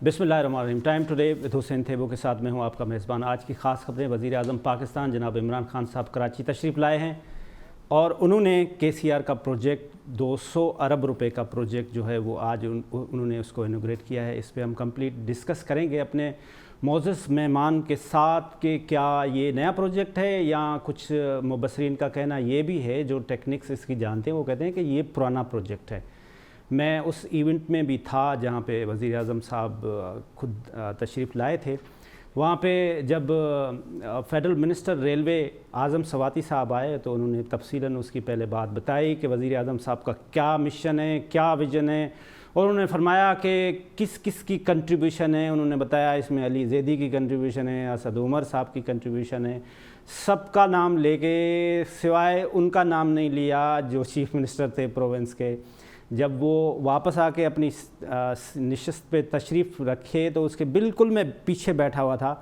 بسم اللہ الرحمن الرحیم. ٹائم ٹوڈے وتھ حسین تھیبو کے ساتھ میں ہوں آپ کا میزبان. آج کی خاص خبریں. وزیر اعظم پاکستان جناب عمران خان صاحب کراچی تشریف لائے ہیں اور انہوں نے KCR کا پروجیکٹ 200 ارب روپے کا پروجیکٹ جو ہے وہ آج انہوں نے اس کو انوگریٹ کیا ہے. اس پہ ہم کمپلیٹ ڈسکس کریں گے اپنے معزز مہمان کے ساتھ کہ کیا یہ نیا پروجیکٹ ہے یا کچھ مبصرین کا کہنا یہ بھی ہے جو ٹیکنکس اس کی جانتے ہیں وہ کہتے ہیں کہ یہ پرانا پروجیکٹ ہے. میں اس ایونٹ میں بھی تھا جہاں پہ وزیر اعظم صاحب خود تشریف لائے تھے. وہاں پہ جب فیڈرل منسٹر ریلوے اعظم سواتی صاحب آئے تو انہوں نے تفصیلاً اس کی پہلے بات بتائی کہ وزیر اعظم صاحب کا کیا مشن ہے, کیا ویژن ہے, اور انہوں نے فرمایا کہ کس کس کی کنٹریبیوشن ہے. انہوں نے بتایا اس میں علی زیدی کی کنٹریبیوشن ہے, اسد عمر صاحب کی کنٹریبیوشن ہے. سب کا نام لے کے سوائے ان کا نام نہیں لیا جو چیف منسٹر تھے پروونس کے. جب وہ واپس آ کے اپنی نشست پہ تشریف رکھے تو اس کے بالکل میں پیچھے بیٹھا ہوا تھا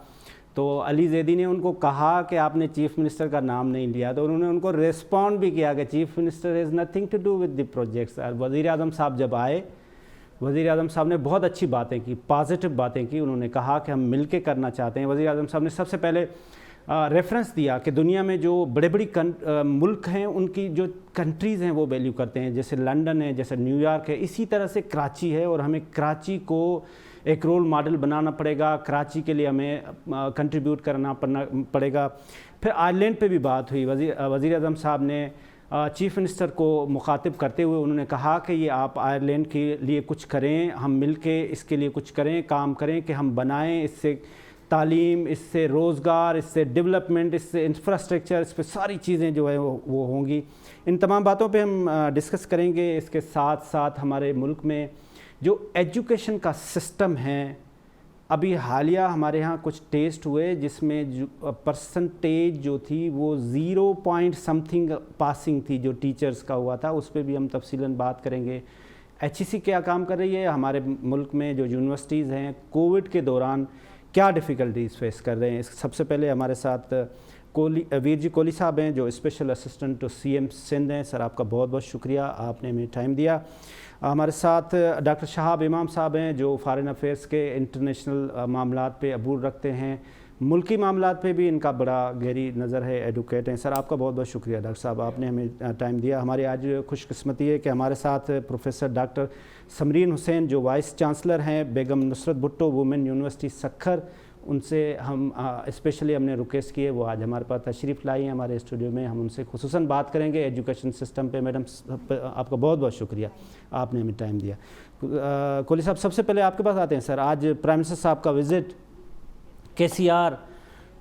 تو علی زیدی نے ان کو کہا کہ آپ نے چیف منسٹر کا نام نہیں لیا, تو انہوں نے ان کو ریسپونڈ بھی کیا کہ chief minister has nothing to do with the projects. وزیر اعظم صاحب جب آئے, وزیر اعظم صاحب نے بہت اچھی باتیں کی, پازیٹیو باتیں کی. انہوں نے کہا کہ ہم مل کے کرنا چاہتے ہیں. وزیر اعظم صاحب نے سب سے پہلے ریفرنس دیا کہ دنیا میں جو بڑے ملک ہیں ان کی جو کنٹریز ہیں وہ ویلیو کرتے ہیں, جیسے لنڈن ہے, جیسے نیو یارک ہے, اسی طرح سے کراچی ہے اور ہمیں کراچی کو ایک رول ماڈل بنانا پڑے گا. کراچی کے لیے ہمیں کنٹریبیوٹ کرنا پڑے گا. پھر آئرلینڈ پہ بھی بات ہوئی. وزیر اعظم صاحب نے چیف منسٹر کو مخاطب کرتے ہوئے انہوں نے کہا کہ یہ آپ آئرلینڈ کے لیے کچھ کریں, ہم مل کے اس کے لیے کچھ کریں, کام کریں کہ ہم بنائیں, اس سے تعلیم, اس سے روزگار, اس سے ڈیولپمنٹ, اس سے انفراسٹرکچر, اس پہ ساری چیزیں جو ہے وہ ہوں گی. ان تمام باتوں پہ ہم ڈسکس کریں گے. اس کے ساتھ ساتھ ہمارے ملک میں جو ایجوکیشن کا سسٹم ہے, ابھی حالیہ ہمارے ہاں کچھ ٹیسٹ ہوئے جس میں پرسنٹیج جو تھی وہ 0 سم تھنگ پاسنگ تھی جو ٹیچرز کا ہوا تھا. اس پہ بھی ہم تفصیلاً بات کریں گے. HEC کیا کام کر رہی ہے, ہمارے ملک میں جو یونیورسٹیز ہیں کووڈ کے دوران کیا ڈیفیکلٹیز فیس کر رہے ہیں. سب سے پہلے ہمارے ساتھ ویر جی کوہلی صاحب ہیں جو special assistant to CM Sindh ہیں. سر آپ کا بہت بہت شکریہ, آپ نے ہمیں ٹائم دیا. ہمارے ساتھ ڈاکٹر شہاب امام صاحب ہیں جو فارن افیئرس کے انٹرنیشنل معاملات پہ عبور رکھتے ہیں, ملکی معاملات پہ بھی ان کا بڑا گہری نظر ہے, ایڈوکیٹ ہیں. سر آپ کا بہت بہت شکریہ ڈاکٹر صاحب, آپ نے ہمیں ٹائم دیا. ہماری آج خوش قسمتی ہے کہ ہمارے ساتھ پروفیسر ڈاکٹر سمرین حسین جو وائس چانسلر ہیں بیگم نصرت بھٹو وومن یونیورسٹی سکھر, ان سے ہم اسپیشلی ہم نے ریکویسٹ کی ہے, وہ آج ہمارے پاس تشریف لائی ہیں ہمارے اسٹوڈیو میں. ہم ان سے خصوصاً بات کریں گے ایجوکیشن سسٹم پہ. میڈم آپ کا بہت بہت شکریہ, آپ نے ہمیں ٹائم دیا. کوہلی صاحب سب سے پہلے آپ کے پاس آتے ہیں. سر آج پرائم منسٹر صاحب کا وزٹ, KCR,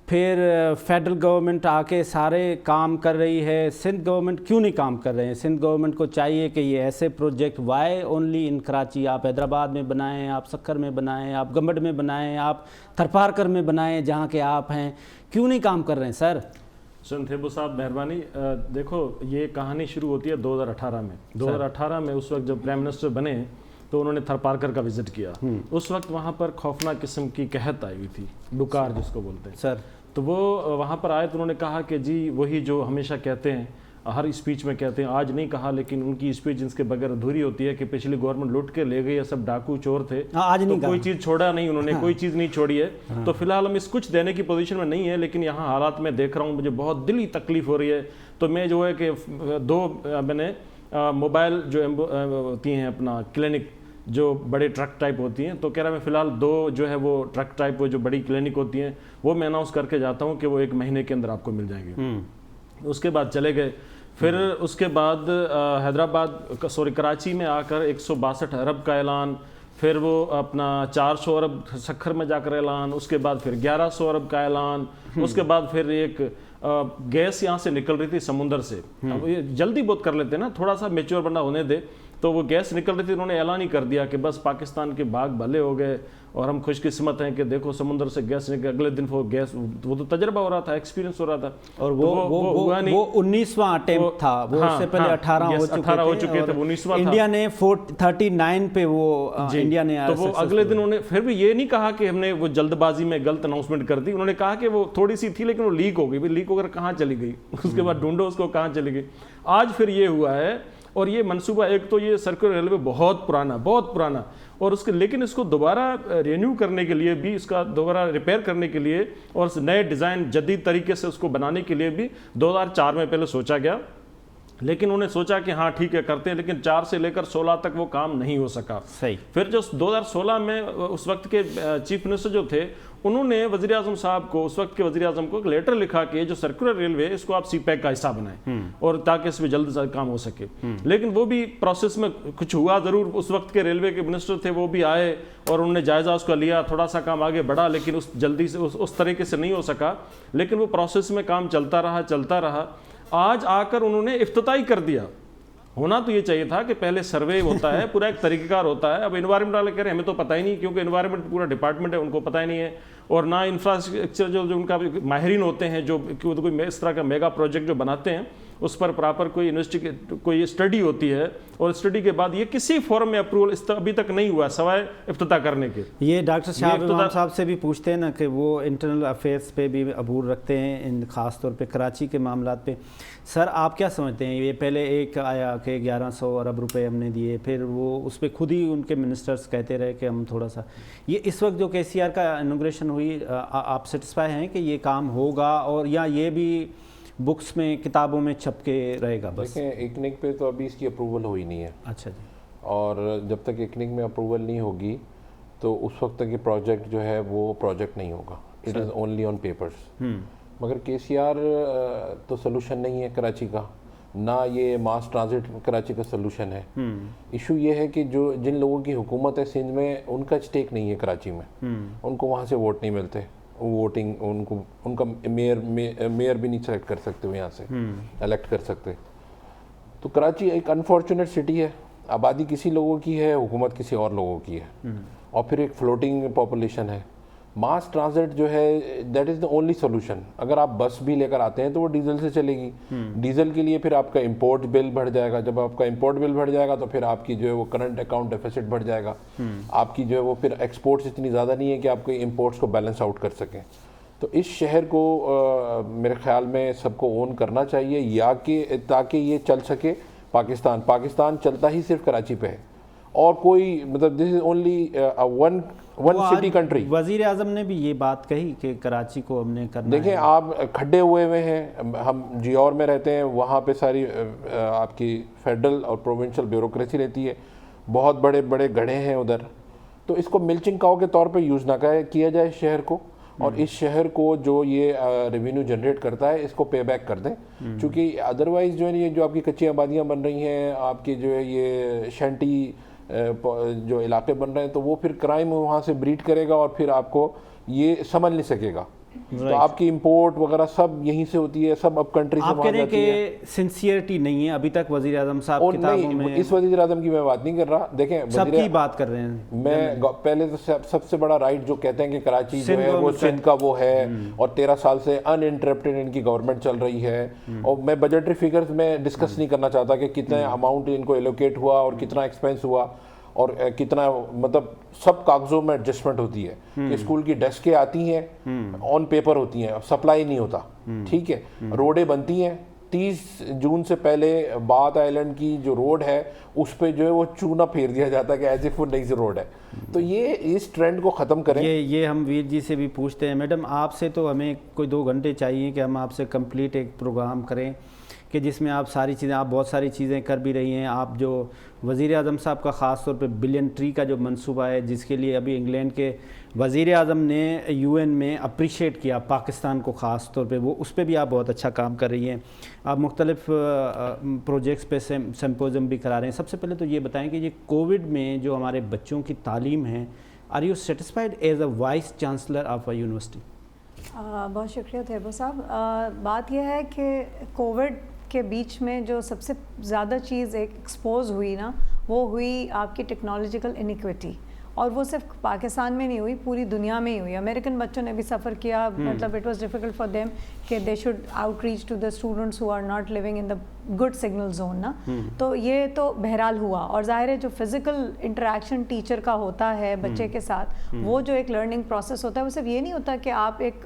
پھر فیڈرل گورنمنٹ آ کے سارے کام کر رہی ہے. سندھ گورنمنٹ کیوں نہیں کام کر رہے ہیں؟ سندھ گورنمنٹ کو چاہیے کہ یہ ایسے project why only in Karachi, آپ حیدرآباد میں بنائیں, آپ سکھر میں بنائیں, آپ گمبڑ میں بنائیں, آپ تھرپارکر میں بنائیں جہاں کہ آپ ہیں, کیوں نہیں کام کر رہے ہیں سر؟ حسین تھیبو صاحب مہربانی. دیکھو یہ کہانی شروع ہوتی ہے 2018 میں. 2018 میں اس وقت جب پرائم منسٹر بنے تو انہوں نے تھرپارکر کا وزٹ کیا. اس وقت وہاں پر خوفناک قسم کی قحط آئی ہوئی تھی, ڈکار جس کو بولتے ہیں سر. تو وہ وہاں پر آئے تو انہوں نے کہا کہ جی وہی جو ہمیشہ کہتے ہیں, ہر اسپیچ میں کہتے ہیں, آج نہیں کہا لیکن ان کی اسپیچ جس کے بغیر ادھوری ہوتی ہے کہ پچھلی گورنمنٹ لوٹ کے لے گئی ہے, سب ڈاکو چور تھے, آج نہیں کوئی چیز چھوڑا نہیں انہوں نے, کوئی چیز نہیں چھوڑی ہے. تو فی الحال ہم اس کچھ دینے کی پوزیشن میں نہیں ہے, لیکن یہاں حالات میں دیکھ رہا ہوں مجھے بہت دلی تکلیف ہو رہی ہے. تو میں جو ہے کہ 2 میں نے موبائل جو ہوتی ہیں اپنا کلینک جو بڑے ٹرک ٹائپ ہوتی ہیں, تو کہہ رہا میں فی الحال 2 جو ہے وہ ٹرک ٹائپ وہ جو بڑی کلینک ہوتی ہیں وہ میں اناؤنس کر کے جاتا ہوں کہ وہ 1 مہینے کے اندر آپ کو مل جائیں گے. اس کے بعد چلے گئے. پھر اس کے بعد کراچی میں آ کر 162 ارب کا اعلان, پھر وہ اپنا 400 ارب سکھر میں جا کر اعلان, اس کے بعد پھر 1100 ارب کا اعلان, اس کے بعد پھر ایک گیس یہاں سے نکل رہی تھی سمندر سے. اب یہ جلدی بہت کر لیتے ہیں نا, تھوڑا سا میچور بندہ ہونے دے. تو وہ گیس نکل رہی تھی, انہوں نے اعلان ہی کر دیا کہ بس پاکستان کے باغ بھلے ہو گئے اور ہم خوش قسمت ہیں کہ دیکھو سمندر سے گیس نکل. اگلے دن وہ گیس, وہ تو تجربہ ہو رہا تھا, ایکسپیرینس ہو رہا تھا, اور وہ 19واں اٹیمپٹ تھا. وہ اس سے پہلے 18 ہو چکے تھے. 19واں انڈیا نے 39 پہ وہ انڈیا نے. تو وہ اگلے دن انہوں نے پھر بھی یہ نہیں کہا کہ ہم نے وہ جلد بازی میں غلط اناؤنسمنٹ کر دی. انہوں نے کہا کہ وہ تھوڑی سی تھی لیکن وہ لیک ہو گئی. لیک ہو کر کہاں چلی گئی, اس کے بعد ڈھونڈو اس کو کہاں چلی گئی. آج پھر یہ ہوا ہے, اور یہ منصوبہ ایک تو یہ سرکولر ریلوے بہت پرانا اور اس کے لیکن اس کو دوبارہ رینیو کرنے کے لیے بھی, اس کا دوبارہ ریپیئر کرنے کے لیے اور نئے ڈیزائن جدید طریقے سے اس کو بنانے کے لیے بھی 2004 میں پہلے سوچا گیا, لیکن انہوں نے سوچا کہ ہاں ٹھیک ہے کرتے ہیں, لیکن 4 سے لے کر 16 تک وہ کام نہیں ہو سکا. صحیح. پھر جو 2016 میں اس وقت کے چیف منسٹر جو تھے انہوں نے وزیر اعظم صاحب کو, اس وقت کے وزیر اعظم کو ایک لیٹر لکھا کہ جو سرکولر ریلوے اس کو آپ سی پیک کا حصہ بنائیں اور تاکہ اس میں جلد کام ہو سکے. لیکن وہ بھی پروسیس میں کچھ ہوا ضرور, اس وقت کے ریلوے کے منسٹر تھے وہ بھی آئے اور انہوں نے جائزہ اس کا لیا, تھوڑا سا کام آگے بڑھا لیکن اس جلدی سے اس طریقے سے نہیں ہو سکا, لیکن وہ پروسیس میں کام چلتا رہا. آج آ کر انہوں نے افتتاحی کر دیا. ہونا تو یہ چاہیے تھا کہ پہلے سروے ہوتا ہے, پورا ایک طریقہ کار ہوتا ہے. اب انوائرمنٹ والے کہہ رہے ہیں ہمیں تو پتہ ہی نہیں, کیونکہ انوائرمنٹ پورا ڈپارٹمنٹ ہے, ان کو پتہ ہی نہیں ہے. اور نہ انفراسٹرکچر جو ان کا ماہرین ہوتے ہیں جو کوئی اس طرح کا میگا پروجیکٹ جو بناتے ہیں اس پر پراپر کوئی اسٹڈی ہوتی ہے, اور اسٹڈی کے بعد یہ کسی فورم میں اپروول ابھی تک نہیں ہوا سوائے افتتاح کرنے کے. یہ ڈاکٹر شہاب امام صاحب سے بھی پوچھتے ہیں نا کہ وہ انٹرنل افیئرس پہ بھی عبور رکھتے ہیں, ان خاص طور پہ کراچی کے معاملات پہ. سر آپ کیا سمجھتے ہیں, یہ پہلے ایک آیا کہ 1100 ارب روپے ہم نے دیے, پھر وہ اس پہ خود ہی ان کے منسٹرز کہتے رہے کہ ہم تھوڑا سا, یہ اس وقت جو KCR کا انوگریشن ہوئی آپ سیٹسفائی ہیں کہ یہ کام ہوگا, اور یا یہ بھی بکس میں کتابوں میں چھپ کے رہے گا بس؟ دیکھیں ایکنک پہ تو ابھی اس کی اپروول ہوئی نہیں ہے. اچھا جی. اور جب تک ایکنک میں اپروول نہیں ہوگی تو اس وقت تک یہ پروجیکٹ جو ہے وہ پروجیکٹ نہیں ہوگا. It is only on papers. مگر KCR تو سلوشن نہیں ہے کراچی کا, نہ یہ ماس ٹرانزٹ کراچی کا سلوشن ہے. ایشو یہ ہے کہ جو جن لوگوں کی حکومت ہے سندھ میں ان کا اسٹیک نہیں ہے کراچی میں, ان کو وہاں سے ووٹ نہیں ملتے, ووٹنگ ان کا میئر بھی نہیں سلیکٹ کر سکتے وہ یہاں سے الیکٹ کر سکتے. تو کراچی ایک انفارچونیٹ سٹی ہے, آبادی کسی لوگوں کی ہے, حکومت کسی اور لوگوں کی ہے, اور پھر ایک فلوٹنگ پاپولیشن ہے. ماس ٹرانزٹ جو ہے that is the only solution. اگر آپ بس بھی لے کر آتے ہیں تو وہ ڈیزل سے چلے گی. ڈیزل کے لیے پھر آپ کا امپورٹ بل بڑھ جائے گا, جب آپ کا امپورٹ بل بڑھ جائے گا تو پھر آپ کی جو ہے وہ کرنٹ اکاؤنٹ ڈیفیسٹ بڑھ جائے گا. آپ کی جو ہے وہ پھر ایکسپورٹس اتنی زیادہ نہیں ہے کہ آپ کے امپورٹس کو بیلنس آؤٹ کر سکیں. تو اس شہر کو میرے خیال میں سب کو اون کرنا چاہیے, یا کہ تاکہ یہ چل سکے. پاکستان چلتا ہی صرف کراچی پہ ہے, اور کوئی مطلب this is only one city country. وزیر اعظم نے بھی یہ بات کہی کہ کراچی کو ہم نے کرنا. دیکھیں آپ کھڈے ہوئے ہیں, ہم جیور میں رہتے ہیں, وہاں پہ ساری آپ کی فیڈرل اور پروونشل بیوروکریسی رہتی ہے, بہت بڑے بڑے گڑھے ہیں ادھر. تو اس کو ملچنگ کاؤ کے طور پہ یوز نہ کیا جائے اس شہر کو, اور اس شہر کو جو یہ ریونیو جنریٹ کرتا ہے اس کو پے بیک کر دیں. چونکہ ادروائز جو ہے یہ جو آپ کی کچی آبادیاں بن رہی ہیں, آپ کی جو ہے یہ شینٹی جو علاقے بن رہے ہیں, تو وہ پھر کرائم وہاں سے بریڈ کرے گا, اور پھر آپ کو یہ سمجھ نہیں سکے گا. تو آپ کی امپورٹ وغیرہ سب یہیں سے ہوتی ہے, سب اب کنٹری سے وہاں جاتی ہے. آپ کہہ رہے ہیں کہ سنسیئرٹی نہیں ہے ابھی تک وزیر اعظم صاحب کتابوں میں. اس وزیر اعظم کی میں بات نہیں کر رہا. دیکھیں سب کی بات کر رہے ہیں. میں پہلے تو سب سے بڑا رائٹ جو کہتے ہیں کہ کراچی جو ہے وہ سندھ کا وہ ہے, اور 13 سال سے ان انٹرپٹڈ ان کی گورنمنٹ چل رہی ہے. اور میں بجٹری فگرز میں ڈسکس نہیں کرنا چاہتا کہ کتنے اماؤنٹ ان کو ایلوکیٹ ہوا اور کتنا ایکسپینس ہوا اور کتنا, مطلب سب کاغذوں میں ایڈجسٹمنٹ ہوتی ہے کہ اسکول کی ڈیسکیں آتی ہیں آن پیپر ہوتی ہیں, سپلائی نہیں ہوتا. ٹھیک ہے, روڈیں بنتی ہیں. 30 جون سے پہلے بات آئلینڈ کی جو روڈ ہے اس پہ جو ہے وہ چونا پھیر دیا جاتا ہے کہ ایز اف وہ نئی سی روڈ ہے. تو یہ اس ٹرینڈ کو ختم کریں. یہ ہم ویر جی سے بھی پوچھتے ہیں. میڈم آپ سے تو ہمیں کوئی 2 گھنٹے چاہیے کہ ہم آپ سے کمپلیٹ ایک پروگرام کریں کہ جس میں آپ ساری چیزیں, آپ بہت ساری چیزیں کر بھی رہی ہیں. آپ جو وزیر اعظم صاحب کا خاص طور پہ بلین ٹری کا جو منصوبہ ہے, جس کے لیے ابھی انگلینڈ کے وزیر اعظم نے UN میں اپریشیٹ کیا پاکستان کو خاص طور پہ, وہ اس پہ بھی آپ بہت اچھا کام کر رہی ہیں. آپ مختلف پروجیکٹس پہ سمپوزیم بھی کرا رہے ہیں. سب سے پہلے تو یہ بتائیں کہ یہ کووڈ میں جو ہمارے بچوں کی تعلیم ہے, are you satisfied as a vice chancellor of a university? بہت شکریہ طیبہ صاحب. بات یہ ہے کہ کووڈ کے بیچ میں جو سب سے زیادہ چیز ایک ایکسپوز ہوئی نا, وہ ہوئی آپ کی ٹیکنالوجیکل انیکویٹی. اور وہ صرف پاکستان میں نہیں ہوئی, پوری دنیا میں ہی ہوئی. امریکن بچوں نے بھی سفر کیا, مطلب it was difficult for them کہ they should outreach to the students who are not living in the good signal zone نا. تو یہ تو بہرحال ہوا. اور ظاہر ہے جو فزیکل انٹریکشن ٹیچر کا ہوتا ہے بچے کے ساتھ, وہ جو ایک لرننگ پروسیس ہوتا ہے, وہ صرف یہ نہیں ہوتا کہ آپ ایک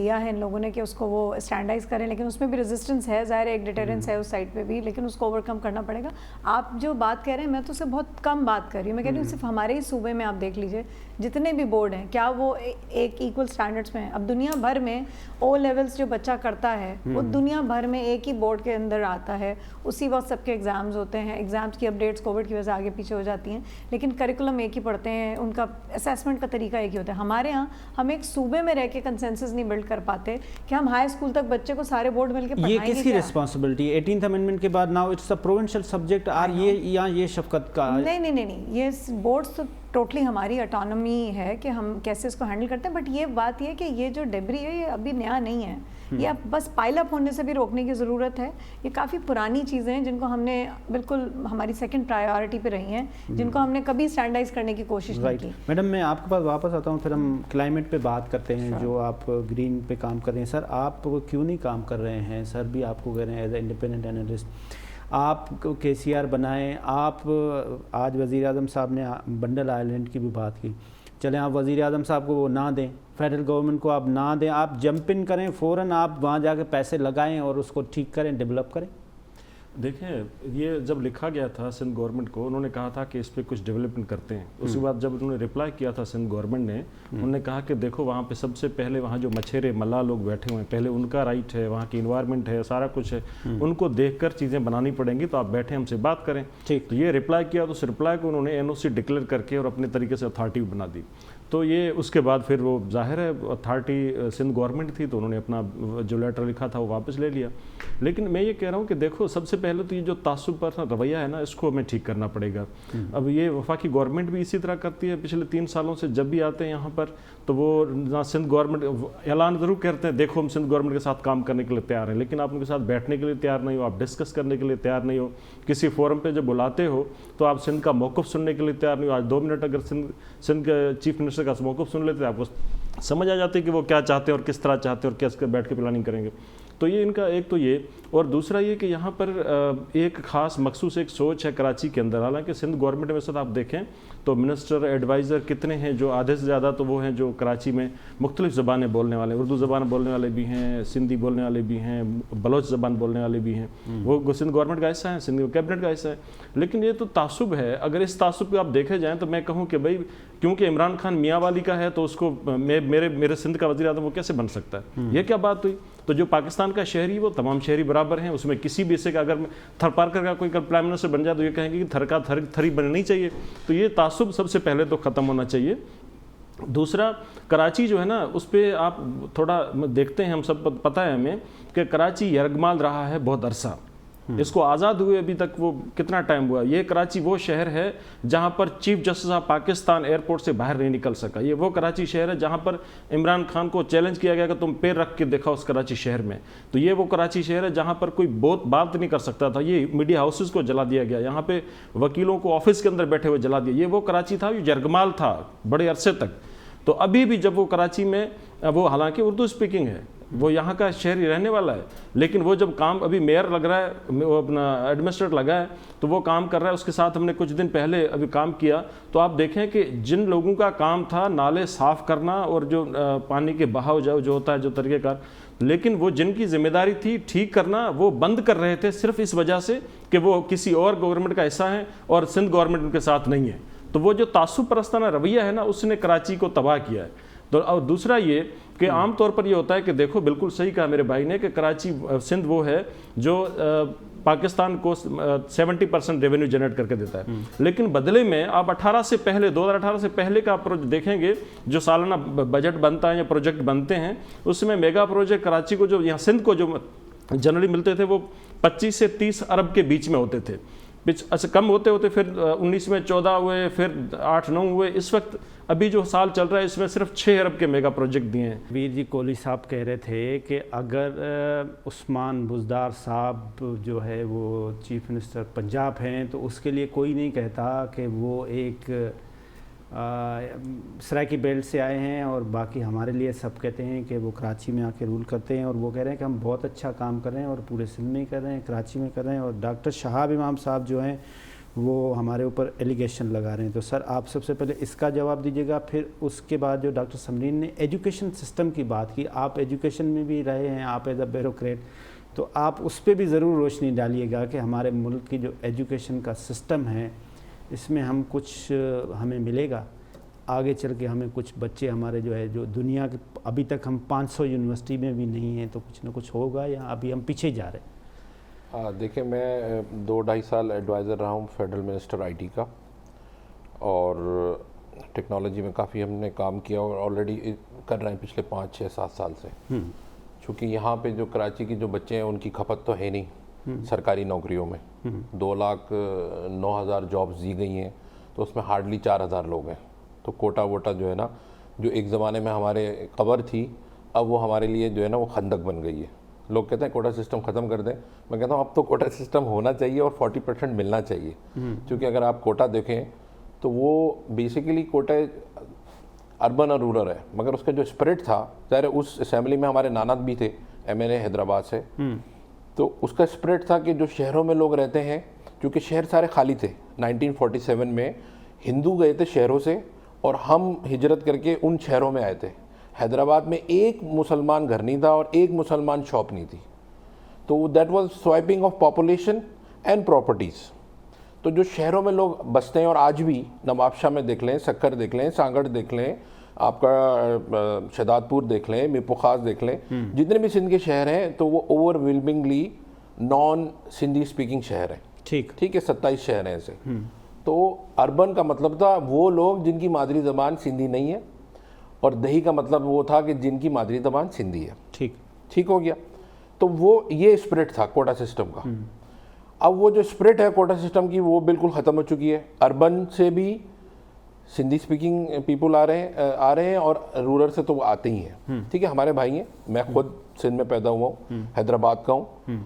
لیا ہے ان لوگوں نے کہ اس کو وہ اسٹینڈرڈائز کریں, لیکن اس میں بھی ریزسٹنس ہے, ظاہر ہے ایک ڈیٹرنس ہے اس سائڈ پہ بھی, لیکن اس کو اوور کم کرنا پڑے گا. آپ جو بات کہہ رہے ہیں میں تو اس سے بہت کم بات کر رہی ہوں, میں کہہ رہی ہوں صرف ہمارے ہی صوبے میں آپ دیکھ لیجئے جتنے بھی بورڈ ہیں کیا وہ ایک ایکول سٹینڈرڈس میں ہیں. اب دنیا بھر میں او لیولس جو بچہ کرتا ہے وہ دنیا بھر میں ایک ہی بورڈ کے اندر آتا ہے, اسی وقت سب کے ایگزامز ہوتے ہیں, ایگزامز کی اپڈیٹس کووڈ کی وجہ سے آگے پیچھے ہو جاتی ہیں, لیکن کریکولم ایک ہی پڑھتے ہیں, ان کا اسیسمنٹ کا طریقہ ایک ہی ہوتا ہے. ہمارے ہاں ہم ایک صوبے میں رہ کے کنسنسس نہیں بلڈ کر پاتے کہ ہم ہائی اسکول تک بچے کو سارے بورڈ مل کے پڑھائیں گے. یہ کس کی ریسپانسبلٹی ہے 18th امینڈمنٹ کے بعد؟ Now it's a provincial subject, اور یہ شفقت کا نہیں, یہ بورڈس تو ٹوٹلی ہماری اٹانومی ہے کہ ہم کیسے اس کو ہینڈل کرتے ہیں. بٹ یہ بات یہ کہ یہ جو ڈیبری ہے یہ ابھی نیا نہیں ہے, یہ اب بس پائل اپ ہونے سے بھی روکنے کی ضرورت ہے. یہ کافی پرانی چیزیں ہیں جن کو ہم نے بالکل ہماری سیکنڈ پرائیورٹی پہ رہی ہیں, جن کو ہم نے کبھی اسٹینڈرڈائز کرنے کی کوشش نہیں کی. میڈم میں آپ کے پاس واپس آتا ہوں, پھر ہم کلائمیٹ پہ بات کرتے ہیں. جو آپ گرین پہ کام کر رہے ہیں سر, آپ کیوں نہیں کام کر رہے ہیں؟ سر بھی آپ کو کہہ رہے ہیں ایز اے انڈیپینڈنٹ انالسٹ آپ کے سی آر بنائیں. آپ آج وزیر اعظم صاحب نے بنڈل آئلینڈ کی بھی بات کی, چلیں آپ وزیر اعظم صاحب کو وہ نہ دیں, فیڈرل گورنمنٹ کو آپ نہ دیں, آپ جمپ ان کریں, فوراً آپ وہاں جا کے پیسے لگائیں اور اس کو ٹھیک کریں, ڈیولپ کریں. دیکھیں یہ جب لکھا گیا تھا سندھ گورنمنٹ کو, انہوں نے کہا تھا کہ اس پہ کچھ ڈیولپمنٹ کرتے ہیں. اس کے بعد جب انہوں نے رپلائی کیا تھا سندھ گورنمنٹ نے, انہوں نے کہا کہ دیکھو وہاں پہ سب سے پہلے وہاں جو مچھیرے ملا لوگ بیٹھے ہوئے ہیں, پہلے ان کا رائٹ ہے, وہاں کی انوائرمنٹ ہے, سارا کچھ ہے, ان کو دیکھ کر چیزیں بنانی پڑیں گی, تو آپ بیٹھیں ہم سے بات کریں. تو یہ رپلائی کیا, تو اس رپلائی کو انہوں نے این او سی ڈکلیئر کر کے اور اپنے طریقے سے اتھارٹی بنا دی. تو یہ اس کے بعد پھر وہ ظاہر ہے اتھارٹی سندھ گورنمنٹ تھی, تو انہوں نے اپنا جو لیٹر لکھا تھا وہ واپس لے لیا. لیکن میں یہ کہہ رہا ہوں کہ دیکھو سب سے پہلے تو یہ جو تعصب پر رویہ ہے نا, اس کو ہمیں ٹھیک کرنا پڑے گا. اب یہ وفاقی گورنمنٹ بھی اسی طرح کرتی ہے. پچھلے 3 سالوں سے جب بھی آتے ہیں یہاں پر, تو وہ سندھ گورنمنٹ اعلان ضرور کرتے ہیں دیکھو ہم سندھ گورنمنٹ کے ساتھ کام کرنے کے لیے تیار ہیں, لیکن آپ ان کے ساتھ بیٹھنے کے لیے تیار نہیں ہو, آپ ڈسکس کرنے کے لیے تیار نہیں ہو, کسی فورم پہ جب بلاتے ہو تو آپ سندھ کا موقف سننے کے لیے تیار نہیں ہو. آج 2 منٹ اگر سندھ کے چیف منسٹر کا موقف سن لیتے آپ کو سمجھ آ جاتی کہ وہ کیا چاہتے ہیں اور کس طرح چاہتے ہیں اور کیسے بیٹھ کے پلاننگ کریں گے. تو یہ ان کا ایک تو یہ, اور دوسرا یہ کہ یہاں پر ایک خاص مخصوص ایک سوچ ہے کراچی کے اندر. حالانکہ سندھ گورنمنٹ میں ساتھ آپ دیکھیں تو منسٹر ایڈوائزر کتنے ہیں, جو آدھے سے زیادہ تو وہ ہیں جو کراچی میں مختلف زبانیں بولنے والے, اردو زبان بولنے والے بھی ہیں, سندھی بولنے والے بھی ہیں, بلوچ زبان بولنے والے بھی ہیں. وہ سندھ گورنمنٹ کا حصہ ہیں, سندھ کیبنٹ کا حصہ ہے. لیکن یہ تو تعصب ہے. اگر اس تعصب کو آپ دیکھے جائیں تو میں کہوں کہ بھائی کیونکہ عمران خان میاں والی کا ہے تو اس کو میرے سندھ کا وزیر اعظم وہ کیسے بن سکتا ہے؟ یہ کیا بات ہوئی؟ تو جو پاکستان کا شہری وہ تمام شہری برابر ہیں, اس میں کسی بھی حصے کا اگر تھر پارکر کا کوئی پرائم منسٹر بن جائے تو یہ کہیں گے کہ تھری بننی نہیں چاہیے. تو یہ تعصب سب سے پہلے تو ختم ہونا چاہیے. دوسرا کراچی جو ہے نا, اس پہ آپ تھوڑا دیکھتے ہیں, ہم سب پتہ ہے ہمیں کہ کراچی یرغمال رہا ہے بہت عرصہ. اس کو آزاد ہوئے ابھی تک وہ کتنا ٹائم ہوا. یہ کراچی وہ شہر ہے جہاں پر chief justice of Pakistan airport سے باہر نہیں نکل سکا. یہ وہ کراچی شہر ہے جہاں پر عمران خان کو چیلنج کیا گیا کہ تم پیر رکھ کے دیکھا اس کراچی شہر میں. تو یہ وہ کراچی شہر ہے جہاں پر کوئی بات نہیں کر سکتا تھا. یہ میڈیا ہاؤسز کو جلا دیا گیا, یہاں پہ وکیلوں کو آفس کے اندر بیٹھے ہوئے جلا دیا. یہ وہ کراچی تھا جو یرغمال تھا بڑے عرصے تک. تو ابھی بھی جب وہ کراچی میں, وہ حالانکہ اردو اسپیکنگ ہے, وہ یہاں کا شہری رہنے والا ہے, لیکن وہ جب کام ابھی میئر لگ رہا ہے, وہ اپنا ایڈمنسٹریٹر لگا ہے تو وہ کام کر رہا ہے. اس کے ساتھ ہم نے کچھ دن پہلے ابھی کام کیا, تو آپ دیکھیں کہ جن لوگوں کا کام تھا نالے صاف کرنا اور جو پانی کے بہاؤ جو ہوتا ہے جو طریقہ کار, لیکن وہ جن کی ذمہ داری تھی ٹھیک کرنا وہ بند کر رہے تھے صرف اس وجہ سے کہ وہ کسی اور گورنمنٹ کا حصہ ہیں اور سندھ گورنمنٹ ان کے ساتھ نہیں ہے. تو وہ جو تعصب پرستانہ رویہ ہے نا, اس نے کراچی کو تباہ کیا ہے. تو اور دوسرا یہ کہ عام طور پر یہ ہوتا ہے کہ دیکھو بالکل صحیح کہا میرے بھائی نے کہ کراچی سندھ وہ ہے جو پاکستان کو 70% ریونیو جنریٹ کر کے دیتا ہے, لیکن بدلے میں آپ 2018 سے پہلے کا دیکھیں گے جو سالانہ بجٹ بنتا ہے یا پروجیکٹ بنتے ہیں, اس میں میگا پروجیکٹ کراچی کو جو یہاں سندھ کو جو جنرلی ملتے تھے وہ 25 سے 30 ارب کے بیچ میں ہوتے تھے. اچھا کم ہوتے پھر 19 میں 14 ہوئے, پھر 8-9 ہوئے. اس وقت ابھی جو سال چل رہا ہے اس میں صرف 6 ارب کے میگا پروجیکٹ دیے ہیں. ویر جی کوہلی صاحب کہہ رہے تھے کہ اگر عثمان بزدار صاحب جو ہے وہ چیف منسٹر پنجاب ہیں تو اس کے لیے کوئی نہیں کہتا کہ وہ ایک سرائکی بیلٹ سے آئے ہیں, اور باقی ہمارے لیے سب کہتے ہیں کہ وہ کراچی میں آ کے رول کرتے ہیں, اور وہ کہہ رہے ہیں کہ ہم بہت اچھا کام کر رہے ہیں اور پورے سندھ میں کر رہے ہیں, کراچی میں کر رہے ہیں. اور ڈاکٹر شہاب امام صاحب جو ہیں وہ ہمارے اوپر ایلیگیشن لگا رہے ہیں. تو سر آپ سب سے پہلے اس کا جواب دیجیے گا, پھر اس کے بعد جو ڈاکٹر سمرین نے ایجوکیشن سسٹم کی بات کی, آپ ایجوکیشن میں بھی رہے ہیں, آپ ایز اے بیوروکریٹ, تو آپ اس پہ بھی ضرور روشنی ڈالیے گا کہ ہمارے ملک کی جو ایجوکیشن کا سسٹم ہے اس میں ہم کچھ ہمیں ملے گا آگے چل کے, ہمیں کچھ بچے ہمارے جو ہے جو دنیا کے ابھی تک ہم 500 یونیورسٹی میں بھی نہیں ہیں, تو کچھ نہ کچھ ہوگا یا ابھی ہم پیچھے جا رہے ہیں؟ دیکھیں میں 2-2.5 سال ایڈوائزر رہا ہوں فیڈرل منسٹر آئی ٹی کا, اور ٹیکنالوجی میں کافی ہم نے کام کیا اور آلریڈی کر رہے ہیں پچھلے 5-6-7 سال سے. چونکہ یہاں پہ جو کراچی کے جو بچے ہیں ان کی کھپت تو ہے نہیں سرکاری نوکریوں میں. 2,09,000 جابز دی گئی ہیں, تو اس میں ہارڈلی 4,000 لوگ ہیں. تو کوٹا ووٹا جو ہے نا, جو ایک زمانے میں ہمارے قبر تھی, اب وہ ہمارے لیے جو ہے نا وہ خندق بن گئی ہے. لوگ کہتے ہیں کوٹا سسٹم ختم کر دیں, میں کہتا ہوں اب تو کوٹا سسٹم ہونا چاہیے اور 40% ملنا چاہیے. کیونکہ اگر آپ کوٹا دیکھیں تو وہ بیسیکلی کوٹا اربن اور رورل ہے, مگر اس کا جو اسپرٹ تھا, ظاہر اس اسمبلی میں ہمارے نانت بھی تھے MLA حیدرآباد سے, تو اس کا اسپرٹ تھا کہ جو شہروں میں لوگ رہتے ہیں, کیونکہ شہر سارے خالی تھے 1947 میں, ہندو گئے تھے شہروں سے اور ہم ہجرت کر کے ان شہروں میں آئے تھے. حیدرآباد میں ایک مسلمان گھر نہیں تھا اور ایک مسلمان شاپ نہیں تھی. تو that was swiping of population and properties. تو جو شہروں میں لوگ بستے ہیں, اور آج بھی نواب شاہ میں دیکھ لیں, سکر دیکھ لیں, سانگڑ دیکھ لیں, آپ کا شہداد پور دیکھ لیں, میرپور خاص دیکھ لیں, جتنے بھی سندھ کے شہر ہیں تو وہ اوور ویلمنگلی نان سندھی اسپیکنگ شہر ہیں. ٹھیک ہے, 27 شہر ہیں ایسے. تو اربن کا مطلب تھا وہ لوگ جن کی مادری زبان سندھی نہیں ہے, اور دیہی کا مطلب وہ تھا کہ جن کی مادری زبان سندھی ہے. ٹھیک ہو گیا. تو وہ یہ اسپرٹ تھا کوٹا سسٹم کا. اب وہ جو اسپرٹ ہے کوٹا سسٹم کی وہ بالکل ختم ہو چکی ہے. اربن سے بھی سندھی اسپیکنگ پیپل آ رہے ہیں اور رورل سے تو وہ آتے ہی ہیں. ٹھیک ہے, ہمارے بھائی ہیں, میں خود سندھ میں پیدا ہوا ہوں, حیدرآباد کا ہوں.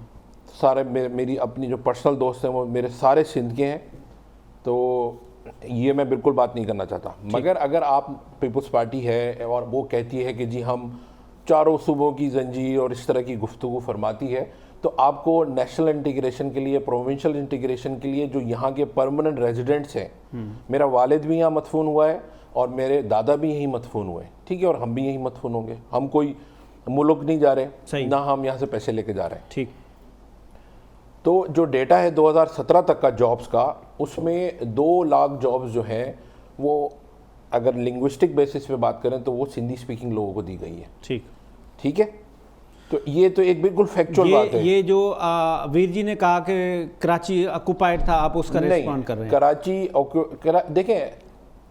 سارے میری اپنی جو پرسنل دوست ہیں وہ میرے سارے سندھ کے ہیں. تو یہ میں بالکل بات نہیں کرنا چاہتا. مگر اگر آپ پیپلز پارٹی ہے اور وہ کہتی ہے کہ جی ہم چاروں صوبوں کی زنجیر اور اس طرح کی گفتگو فرماتی ہے, تو آپ کو نیشنل انٹیگریشن کے لیے, پروونشل انٹیگریشن کے لیے جو یہاں کے پرماننٹ ریزیڈنٹس ہیں, میرا والد بھی یہاں مدفون ہوا ہے اور میرے دادا بھی یہیں مدفون ہوئے ہیں. ٹھیک ہے, اور ہم بھی یہیں مدفون ہوں گے. ہم کوئی ملک نہیں جا رہے, نہ ہم یہاں سے پیسے لے کے جا رہے ہیں. ٹھیک. تو جو ڈیٹا ہے 2017 تک کا جابز کا, اس میں 2 لاکھ جابز جو ہیں وہ اگر لنگوسٹک بیسس پہ بات کریں تو وہ سندھی اسپیکنگ لوگوں کو دی گئی ہے. ٹھیک ہے, تو یہ تو ایک بالکل فیکچوئل بات ہے. یہ جو ویر جی نے کہا کہ کراچی آکوپائڈ تھا, آپ اس کا ریسپونڈ کر رہے ہیں. کراچی دیکھیں,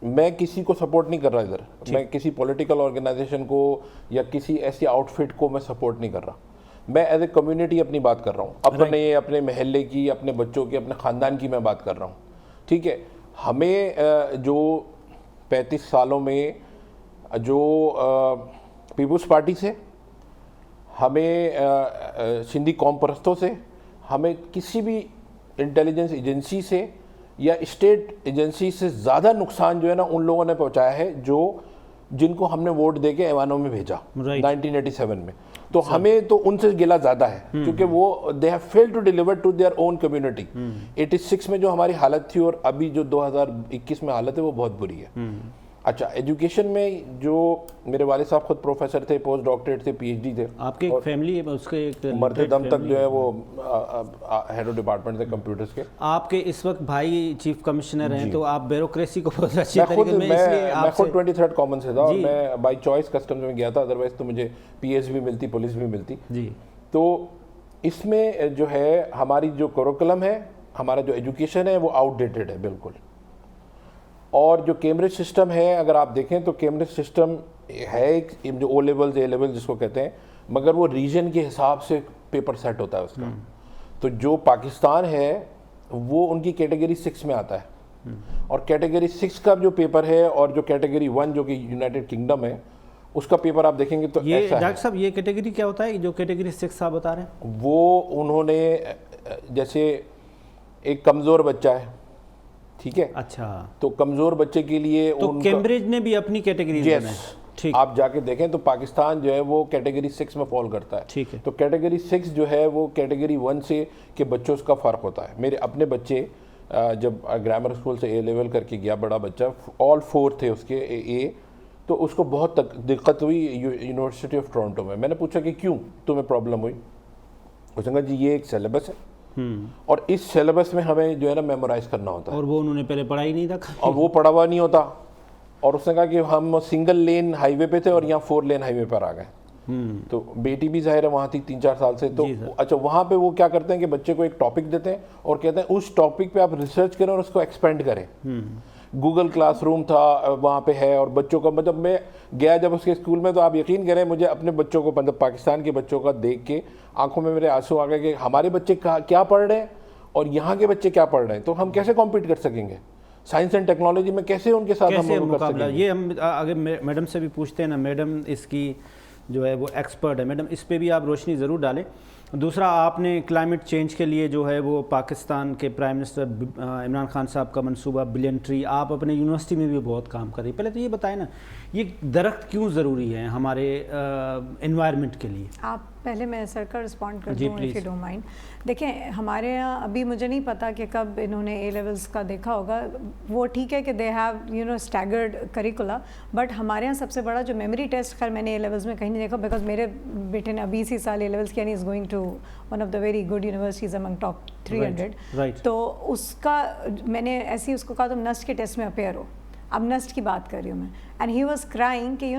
میں کسی کو سپورٹ نہیں کر رہا ادھر, میں کسی پولیٹیکل آرگنائزیشن کو یا کسی ایسی آؤٹ فٹ کو میں سپورٹ نہیں کر رہا. میں ایز اے کمیونٹی اپنی بات کر رہا ہوں, اپنے محلے کی, اپنے بچوں کی, اپنے خاندان کی میں بات کر رہا ہوں. ٹھیک ہے, ہمیں جو 35 سالوں میں جو پیپلز پارٹی سے, ہمیں سندھی قوم پرستوں سے, ہمیں کسی بھی انٹیلیجنس ایجنسی سے یا اسٹیٹ ایجنسی سے زیادہ نقصان جو ہے نا ان لوگوں نے پہنچایا ہے جن کو ہم نے ووٹ دے کے ایوانوں میں بھیجا 1987 میں. تو ہمیں تو ان سے گلا زیادہ ہے, کیونکہ وہ they have failed to deliver to their own community. 86 میں جو ہماری حالت تھی اور ابھی جو 2021 میں حالت ہے وہ بہت بری ہے. اچھا, ایجوکیشن میں جو میرے والد صاحب خود پروفیسر تھے, پوسٹ ڈاکٹریٹ تھے, PhD تھے. آپ کی فیملی ہے اس کے مرتے دم تک جو ہے وہ ہیڈ آف ڈپارٹمنٹ تھے کمپیوٹرز کے. آپ کے اس وقت بھائی چیف کمشنر ہیں, تو آپ بیوروکریسی کو بہت اچھی طریقے میں خود 23rd کامن سے تھا اور میں بائی چوائس کسٹمز میں گیا تھا, ادروائز تو مجھے PS بھی ملتی, پولیس بھی ملتی. تو اس میں جو ہے ہماری جو کریکولم ہے, ہمارا جو ایجوکیشن ہے وہ آؤٹ ڈیٹڈ ہے بالکل. اور جو کیمبرج سسٹم ہے اگر آپ دیکھیں تو کیمبرج سسٹم ہے ایک جو O لیولز A لیول جس کو کہتے ہیں, مگر وہ ریجن کے حساب سے پیپر سیٹ ہوتا ہے اس کا. تو جو پاکستان ہے وہ ان کی کیٹیگری 6 میں آتا ہے, اور کیٹیگری 6 کا جو پیپر ہے اور جو کیٹیگری 1 جو کہ یونائٹڈ کنگڈم ہے اس کا پیپر آپ دیکھیں گے تو یہ ڈاکٹر صاحب یہ کیٹیگری کیا ہوتا ہے جو کیٹیگری 6 آپ بتا رہے ہیں؟ وہ انہوں نے جیسے ایک کمزور بچہ ہے, ٹھیک ہے, اچھا, تو کمزور بچے کے لیے تو کیمبرج نے بھی اپنی کیٹیگری بنائی. آپ جا کے دیکھیں تو پاکستان جو ہے وہ کیٹیگری 6 میں فال کرتا ہے. ٹھیک ہے, تو کیٹیگری 6 جو ہے وہ کیٹیگری 1 سے کے بچوں کا فرق ہوتا ہے. میرے اپنے بچے جب گرامر اسکول سے اے لیول کر کے گیا بڑا بچہ, آل 4 تھے اس کے اے, تو اس کو بہت دقت ہوئی یونیورسٹی آف ٹورنٹو میں. میں نے پوچھا کہ کیوں تمہیں پرابلم ہوئی؟ اس نے کہا جی یہ ایک سیلیبس ہے اور اس سیلیبس میں ہمیں جو ہے نا میمورائز کرنا ہوتا ہے, اور وہ انہوں نے پہلے پڑھا ہی نہیں تھا اور وہ پڑھا ہوا نہیں ہوتا. اور اس نے کہا کہ ہم سنگل لین ہائی وے پہ تھے اور یہاں 4 لین ہائی وے پر آ گئے. تو بیٹی بھی ظاہر ہے وہاں تھی 3-4 سال سے, تو اچھا وہاں پہ وہ کیا کرتے ہیں کہ بچے کو ایک ٹاپک دیتے ہیں اور کہتے ہیں اس ٹاپک پہ آپ ریسرچ کریں اور اس کو ایکسپینڈ کریں. گوگل کلاس روم تھا وہاں پہ ہے, اور بچوں کا مطلب میں گیا جب اس کے اسکول میں, تو آپ یقین کریں مجھے اپنے بچوں کو, مطلب پاکستان کے بچوں کا دیکھ کے آنکھوں میں میرے آنسو آ گئے کہ ہمارے بچے کیا پڑھ رہے ہیں اور یہاں کے بچے کیا پڑھ رہے ہیں, تو ہم کیسے کمپیٹ کر سکیں گے سائنس اینڈ ٹیکنالوجی میں, کیسے ان کے ساتھ ہم مقابلہ. یہ ہم اگر میڈم سے بھی پوچھتے ہیں نا, میڈم اس کی جو ہے وہ ایکسپرٹ ہے, میڈم اس پہ بھی آپ روشنی ضرور ڈالیں. دوسرا, آپ نے کلائمیٹ چینج کے لیے جو ہے وہ پاکستان کے پرائم منسٹر عمران خان صاحب کا منصوبہ بلین ٹری, آپ اپنے یونیورسٹی میں بھی بہت کام کر رہی ہیں. پہلے تو یہ بتائیں نا, یہ درخت کیوں ضروری ہے ہمارے انوائرمنٹ کے لیے؟ آپ پہلے میں سر کا رسپونڈ کر دوں اف یو ڈونٹ مائنڈ. دیکھیں ہمارے یہاں ابھی مجھے نہیں پتا کہ کب انہوں نے اے لیولس کا دیکھا ہوگا, وہ ٹھیک ہے کہ دے ہیو اسٹیگرڈ کریکولا, بٹ ہمارے یہاں سب سے بڑا جو میموری ٹیسٹ, خیر میں نے اے لیولس میں کہیں نہیں دیکھا, بیکاز میرے بیٹے نے ابھی اسی سال اے لیولس کیا, is going to one of the very good universities among top 300. تو اس کا میں نے ایسے ہی اس کو کہا تم نسٹ کے ٹیسٹ میں اپیئر ہو. اب نسٹ کی بات کر رہی ہوں میں, اینڈ ہی واز کرائنگ کہ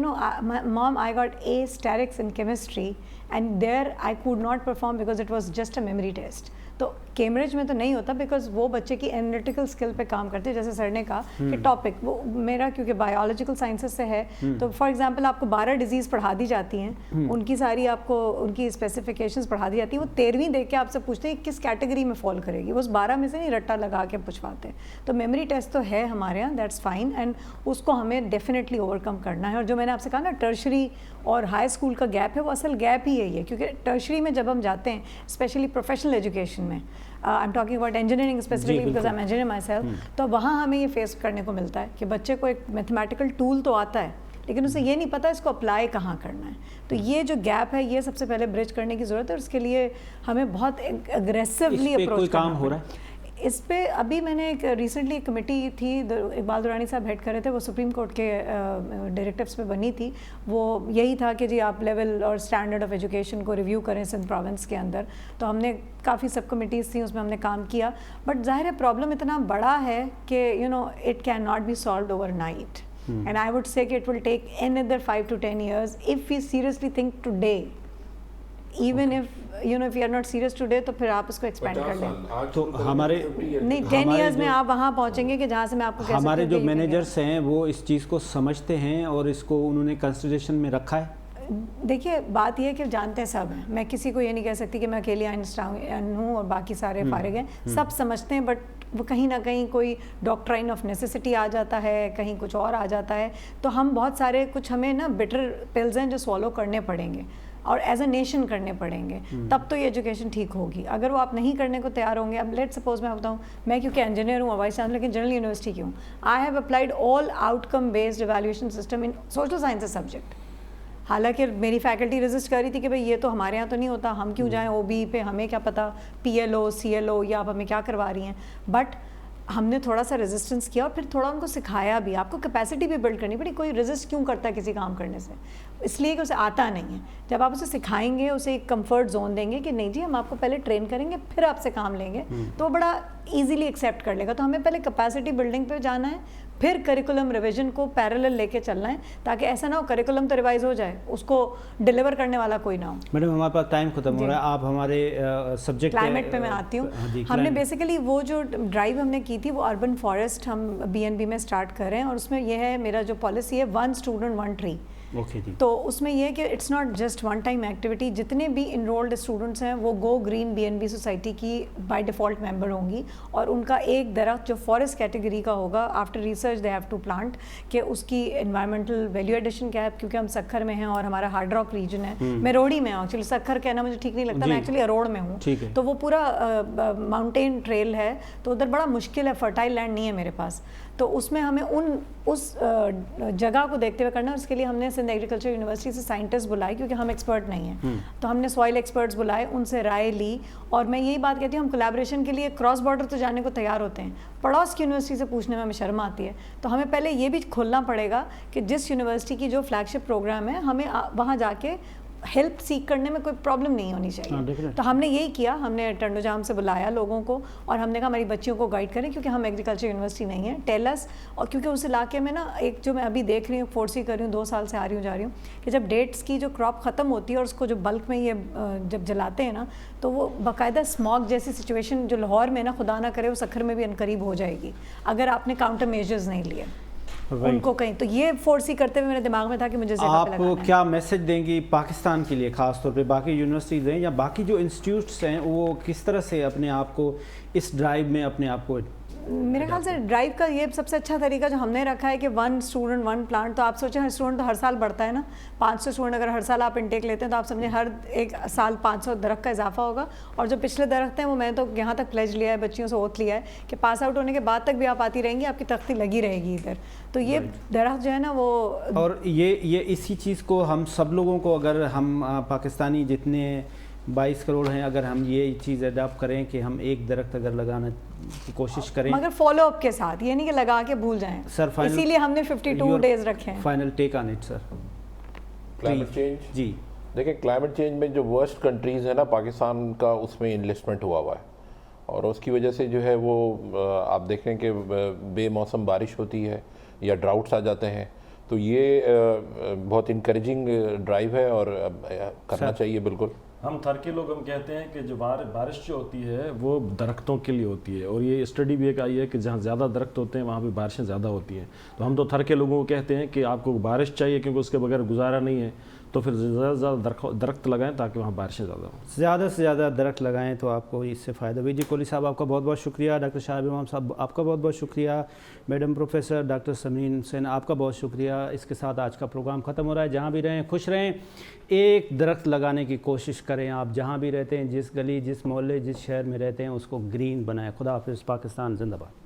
mom I got a asterisk in chemistry and there I could not perform because it was just a memory test. تو کیمبرج میں تو نہیں ہوتا بیکاز وہ بچے کی انالیٹیکل اسکل پہ کام کرتے ہیں. جیسے سر نے کہا کہ ٹاپک وہ میرا کیونکہ بایولوجیکل سائنسز سے ہے, تو فار ایگزامپل آپ کو 12 ڈیزیز پڑھا دی جاتی ہیں, ان کی ساری آپ کو ان کی اسپیسیفکیشنز پڑھا دی جاتی ہیں, وہ 13ویں دیکھ کے آپ سے پوچھتے ہیں کس کیٹیگری میں فال کرے گی, وہ اس 12 میں سے نہیں رٹا لگا کے پوچھواتے ہیں. تو میموری ٹیسٹ تو ہے ہمارے یہاں, دیٹس فائن, اینڈ اس کو ہمیں ڈیفینیٹلی اوور کم کرنا ہے. اور جو میں نے آپ سے کہا نا ٹرشری اور ہائی اسکول کا گیپ ہے, وہ اصل گیپ ہی یہی ہے, کیونکہ ٹرشری میں جب ہم جاتے ہیں اسپیشلی پروفیشنل ایجوکیشن میں, I am talking about engineering specifically because I am engineer my self, تو وہاں ہمیں یہ فیس کرنے کو ملتا ہے کہ بچے کو ایک میتھمیٹیکل ٹول تو آتا ہے لیکن اسے یہ نہیں پتہ اس کو اپلائی کہاں کرنا ہے. تو یہ جو گیپ ہے یہ سب سے پہلے برج کرنے کی ضرورت ہے, اور اس کے لیے ہمیں بہت اگریسولی اپروچ کرنا ہو رہا ہے. اس پہ ابھی میں نے ایک ریسنٹلی ایک کمیٹی تھی, اقبال درانی صاحب ہیڈ کر رہے تھے, وہ سپریم کورٹ کے ڈائریکٹیوس پہ بنی تھی. وہ یہی تھا کہ جی آپ لیول اور اسٹینڈرڈ آف ایجوکیشن کو ریویو کریں سندھ پروونس کے اندر. تو ہم نے کافی سب کمیٹیز تھیں, اس میں ہم نے کام کیا, بٹ ظاہر ہے پرابلم اتنا بڑا ہے کہ it can not be solved overnight, and I would say کہ it will take another 5 to 10 years if we seriously think today. even if if you are not serious today تو پھر آپ اس کو expand کر لیں. تو ہمارے نہیں 10 years میں آپ وہاں پہنچیں گے کہ جہاں سے میں آپ کو کہہ سکتی ہوں. ہمارے جو مینیجرس ہیں وہ اس چیز کو سمجھتے ہیں اور اس کو انہوں نے کنسیڈریشن میں رکھا ہے. دیکھیے بات یہ ہے کہ جانتے ہیں سب ہیں, میں کسی کو یہ نہیں کہہ سکتی کہ میں اکیلی آئنسٹائن ہوں اور باقی سارے فارغ ہیں, سب سمجھتے ہیں, بٹ وہ کہیں نہ کہیں کوئی ڈاکٹرائن آف نیسیسٹی آ جاتا ہے, کہیں کچھ اور آ جاتا ہے. تو ہم بہت سارے کچھ ہمیں نا بٹر پلز ہیں جو سوالو کرنے پڑیں گے اور ایز اے نیشن کرنے پڑیں گے, تب تو یہ ایجوکیشن ٹھیک ہوگی. اگر وہ آپ نہیں کرنے کو تیار ہوں گے, اب لیٹ سپوز میں بتاؤں, میں کیونکہ انجینئر ہوں, وائس چانسلر, لیکن جنرل یونیورسٹی کی ہوں, I have applied all out come based evaluation system in social sciences subject. حالانکہ میری فیکلٹی رجسٹ کر رہی تھی کہ بھائی یہ تو ہمارے یہاں تو نہیں ہوتا, ہم کیوں جائیں او بی پہ, ہمیں کیا پتہ PLO CLO یا آپ ہمیں کیا کروا رہی ہیں. بٹ ہم نے تھوڑا سا ریزسٹنس کیا اور پھر تھوڑا ان کو سکھایا بھی, آپ کو کیپیسٹی بھی بلڈ کرنی پڑی. کوئی ریزسٹ کیوں کرتا ہے کسی کام کرنے سے؟ اس لیے کہ اسے آتا نہیں ہے. جب آپ اسے سکھائیں گے, اسے ایک کمفرٹ زون دیں گے کہ نہیں جی ہم آپ کو پہلے ٹرین کریں گے پھر آپ سے کام لیں گے, تو وہ بڑا ایزیلی ایکسیپٹ کر لے گا. تو ہمیں پہلے کیپیسٹی بلڈنگ پہ جانا ہے, پھر کریکولم ریویژن کو پیرالل لے کے چلنا ہے, تاکہ ایسا نہ ہو کریکولم تو ریوائز ہو جائے, اس کو ڈیلیور کرنے والا کوئی نہ ہو. میڈم ہمارے پاس ٹائم ختم ہو رہا ہے, آپ ہمارے سبجیکٹ کلائمیٹ پہ میں آتی ہوں. ہم نے بیسیکلی وہ جو ڈرائیو ہم نے کی تھی وہ اربن فارسٹ ہم BNB میں اسٹارٹ کر رہے ہیں, اور اس میں یہ ہے میرا جو پالیسی ہے 1 student 1 tree. تو اس میں یہ کہ it's not just one time activity. جتنے بھی انرولڈ اسٹوڈنٹس ہیں وہ گو گرین BNB سوسائٹی کی بائی ڈیفالٹ ممبر ہوں گی, اور ان کا ایک درخت جو فارسٹ کیٹیگری کا ہوگا, after research they have to plant کہ اس کی انوائرمنٹل ویلیو ایڈیشن کیا ہے. کیونکہ ہم سکھر میں ہیں اور ہمارا ہارڈ راک ریجن ہے, میں روڑی میں ہوں ایکچولی, سکھر کہنا مجھے ٹھیک نہیں لگتا, میں ایکچولی اروڑ میں ہوں. تو وہ پورا ماؤنٹین ٹریل ہے, تو ادھر بڑا مشکل ہے, فرٹائل لینڈ نہیں ہے میرے پاس. تو اس میں ہمیں اس جگہ کو دیکھتے ہوئے کرنا ہے. اس کے لیے ہم نے سندھ ایگریکلچر یونیورسٹی سے سائنٹسٹ بلائے کیونکہ ہم ایکسپرٹ نہیں ہیں, تو ہم نے سوائل ایکسپرٹس بلائے, ان سے رائے لی, اور میں یہی بات کہتی ہوں ہم کولیبریشن کے لیے کراس بارڈر تو جانے کو تیار ہوتے ہیں, پڑوس کی یونیورسٹی سے پوچھنے میں ہمیں شرم آتی ہے. تو ہمیں پہلے یہ بھی کھولنا پڑے گا کہ جس یونیورسٹی کی جو فلیگ شپ پروگرام ہے ہمیں وہاں جا کے ہیلپ سیک کرنے میں کوئی پرابلم نہیں ہونی چاہیے. تو ہم نے یہی کیا, ہم نے ٹنڈو جام سے بلایا لوگوں کو اور ہم نے کہا ہماری بچیوں کو گائیڈ کریں کیونکہ ہم ایگریکلچر یونیورسٹی نہیں ہے, ٹیل اس. اور کیونکہ اس علاقے میں نا ایک جو میں ابھی دیکھ رہی ہوں, فورسی کر رہی ہوں, 2 سال سے آ رہی ہوں جا رہی ہوں, کہ جب ڈیٹس کی جو کراپ ختم ہوتی ہے اور اس کو جو بلک میں یہ جب جلاتے ہیں نا تو وہ باقاعدہ اسموگ جیسی سچویشن جو لاہور میں نا خدا نہ کرے وہ سکھر میں بھی عنقریب ہو جائے گی اگر آپ نے کاؤنٹر میجرز نہیں لیے ان کو کہیں. تو یہ فورسی کرتے ہوئے میرے دماغ میں تھا کہ مجھے آپ کیا میسج دیں گی پاکستان کے لیے, خاص طور پہ باقی یونیورسٹیز ہیں یا باقی جو انسٹیٹیوٹس ہیں, وہ کس طرح سے اپنے آپ کو اس ڈرائیو میں اپنے آپ کو؟ میرے خیال سے ڈرائیو کا یہ سب سے اچھا طریقہ جو ہم نے رکھا ہے کہ 1 اسٹوڈنٹ 1 پلانٹ. تو آپ سوچیں ہر اسٹوڈنٹ تو ہر سال بڑھتا ہے نا, 500 اسٹوڈنٹ اگر ہر سال آپ انٹیک لیتے ہیں تو آپ سمجھیں ہر ایک سال 500 درخت کا اضافہ ہوگا. اور جو پچھلے درخت ہیں وہ میں تو یہاں تک پلیج لیا ہے, بچیوں سے اوتھ لیا ہے کہ پاس آؤٹ ہونے کے بعد تک بھی آپ آتی رہیں گی, آپ کی تختی لگی رہے گی ادھر. تو یہ درخت جو ہے نا وہ, اور یہ اسی چیز کو ہم سب لوگوں کو, اگر ہم پاکستانی جتنے 22 کروڑ ہیں, اگر ہم یہ چیز اڈاپٹ کریں کہ ہم ایک درخت اگر لگانا کی کوشش کریں, مگر فالو اپ کے ساتھ, یہ نہیں کہ لگا کے بھول جائیں. سر اسی لیے ہم نے 52 ڈیز رکھے ہیں. Final take on it sir. Climate change, جی دیکھیں کلائمیٹ چینج میں جو ورسٹ کنٹریز ہیں نا, پاکستان کا اس میں انلسٹمنٹ ہوا ہے, اور اس کی وجہ سے جو ہے وہ آپ دیکھ رہے ہیں کہ بے موسم بارش ہوتی ہے یا ڈراؤٹس آ جاتے ہیں. تو یہ بہت انکریجنگ ڈرائیو ہے اور کرنا چاہیے بالکل. ہم تھرکے لوگ ہم کہتے ہیں کہ جو بارش جو ہوتی ہے وہ درختوں کے لیے ہوتی ہے, اور یہ اسٹڈی بھی ایک آئی ہے کہ جہاں زیادہ درخت ہوتے ہیں وہاں پہ بارشیں زیادہ ہوتی ہیں. تو ہم تو تھرکے لوگوں کو کہتے ہیں کہ آپ کو بارش چاہیے کیونکہ اس کے بغیر گزارا نہیں ہے, تو پھر زیادہ سے زیادہ درخت لگائیں تاکہ وہاں بارشیں زیادہ ہوں. زیادہ سے زیادہ درخت لگائیں تو آپ کو اس سے فائدہ ہوئی. جی کوہلی صاحب آپ کا بہت بہت شکریہ. ڈاکٹر شاہب امام صاحب آپ کا بہت بہت شکریہ. میڈم پروفیسر ڈاکٹر سمرین حسین آپ کا بہت شکریہ. اس کے ساتھ آج کا پروگرام ختم ہو رہا ہے. جہاں بھی رہیں خوش رہیں, ایک درخت لگانے کی کوشش کریں. آپ جہاں بھی رہتے ہیں, جس گلی, جس محلے, جس شہر میں رہتے ہیں, اس کو گرین بنائیں. خدا حافظ. پاکستان زندہ باد.